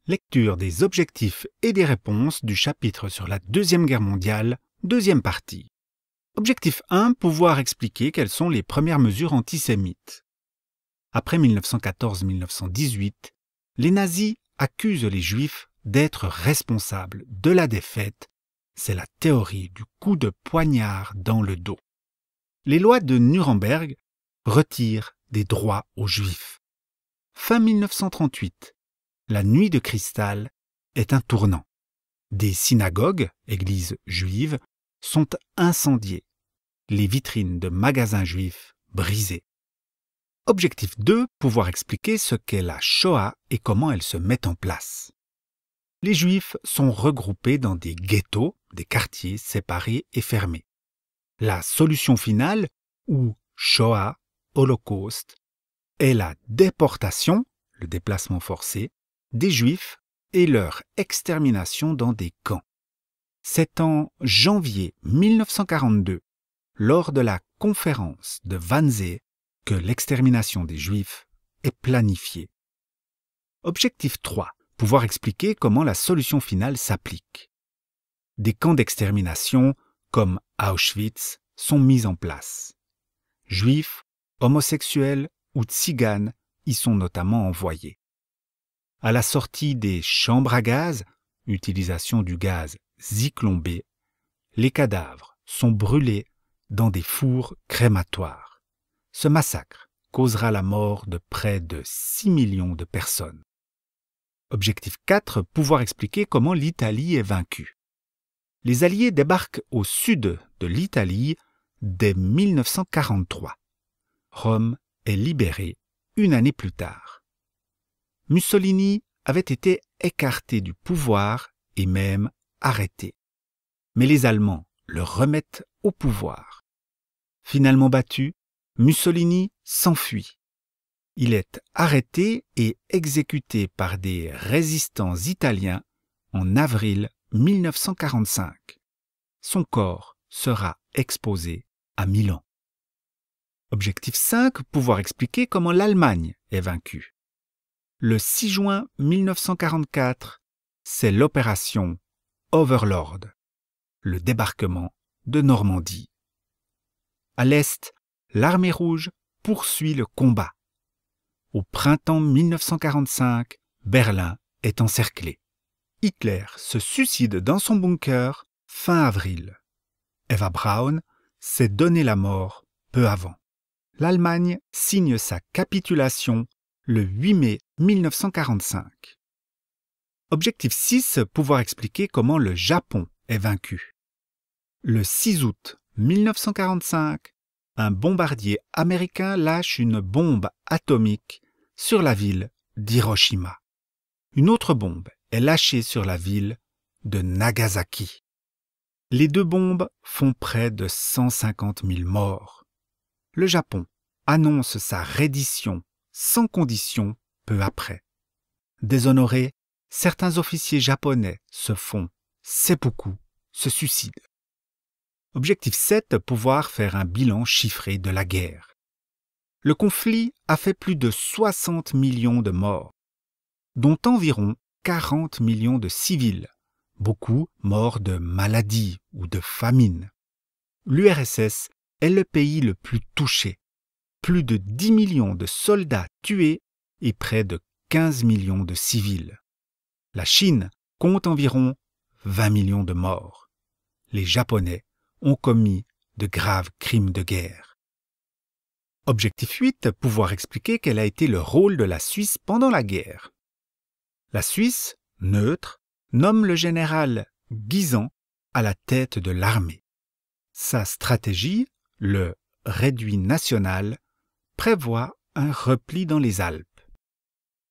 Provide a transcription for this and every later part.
Lecture des objectifs et des réponses du chapitre sur la Deuxième Guerre mondiale, deuxième partie. Objectif 1. Pouvoir expliquer quelles sont les premières mesures antisémites. Après 1914-1918, les nazis accusent les Juifs d'être responsables de la défaite. C'est la théorie du coup de poignard dans le dos. Les lois de Nuremberg retirent des droits aux Juifs. Fin 1938. La nuit de cristal est un tournant. Des synagogues, églises juives, sont incendiées. Les vitrines de magasins juifs brisées. Objectif 2. Pouvoir expliquer ce qu'est la Shoah et comment elle se met en place. Les Juifs sont regroupés dans des ghettos, des quartiers séparés et fermés. La solution finale, ou Shoah, Holocauste, est la déportation, le déplacement forcé, des Juifs et leur extermination dans des camps. C'est en janvier 1942, lors de la conférence de Wannsee, que l'extermination des Juifs est planifiée. Objectif 3. Pouvoir expliquer comment la solution finale s'applique. Des camps d'extermination, comme Auschwitz, sont mis en place. Juifs, homosexuels ou tziganes y sont notamment envoyés. À la sortie des chambres à gaz, utilisation du gaz Zyklon B, les cadavres sont brûlés dans des fours crématoires. Ce massacre causera la mort de près de 6 millions de personnes. Objectif 4. Pouvoir expliquer comment l'Italie est vaincue. Les Alliés débarquent au sud de l'Italie dès 1943. Rome est libérée une année plus tard. Mussolini avait été écarté du pouvoir et même arrêté. Mais les Allemands le remettent au pouvoir. Finalement battu, Mussolini s'enfuit. Il est arrêté et exécuté par des résistants italiens en avril 1945. Son corps sera exposé à Milan. Objectif 5. Pouvoir expliquer comment l'Allemagne est vaincue. Le 6 juin 1944, c'est l'opération Overlord, le débarquement de Normandie. À l'Est, l'armée rouge poursuit le combat. Au printemps 1945, Berlin est encerclé. Hitler se suicide dans son bunker fin avril. Eva Braun s'est donné la mort peu avant. L'Allemagne signe sa capitulation le 8 mai 1945. Objectif 6. Pouvoir expliquer comment le Japon est vaincu. Le 6 août 1945, un bombardier américain lâche une bombe atomique sur la ville d'Hiroshima. Une autre bombe est lâchée sur la ville de Nagasaki. Les deux bombes font près de 150 000 morts. Le Japon annonce sa reddition sans condition peu après. Déshonorés, certains officiers japonais se font seppuku, se suicident. Objectif 7. Pouvoir faire un bilan chiffré de la guerre. Le conflit a fait plus de 60 millions de morts, dont environ 40 millions de civils, beaucoup morts de maladies ou de famine. L'URSS est le pays le plus touché. Plus de 10 millions de soldats tués et près de 15 millions de civils. La Chine compte environ 20 millions de morts. Les Japonais ont commis de graves crimes de guerre. Objectif 8. Pouvoir expliquer quel a été le rôle de la Suisse pendant la guerre. La Suisse, neutre, nomme le général Guisan à la tête de l'armée. Sa stratégie, le réduit national, prévoit un repli dans les Alpes.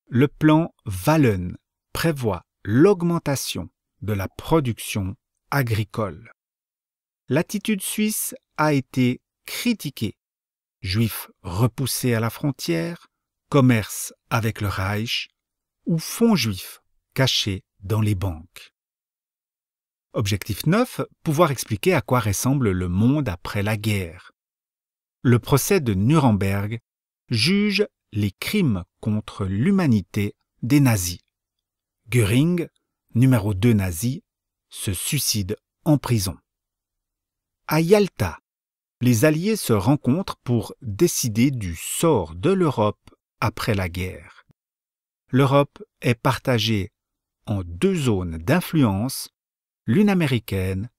Le plan Wallen prévoit l'augmentation de la production agricole. L'attitude suisse a été critiquée. Juifs repoussés à la frontière, commerce avec le Reich ou fonds juifs cachés dans les banques. Objectif 9. Pouvoir expliquer à quoi ressemble le monde après la guerre. Le procès de Nuremberg juge les crimes contre l'humanité des nazis. Göring, numéro 2 nazi, se suicide en prison. À Yalta, les Alliés se rencontrent pour décider du sort de l'Europe après la guerre. L'Europe est partagée en 2 zones d'influence, l'une américaine,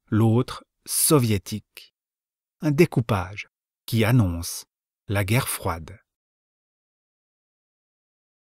l'autre soviétique. Un découpage qui annonce la guerre froide.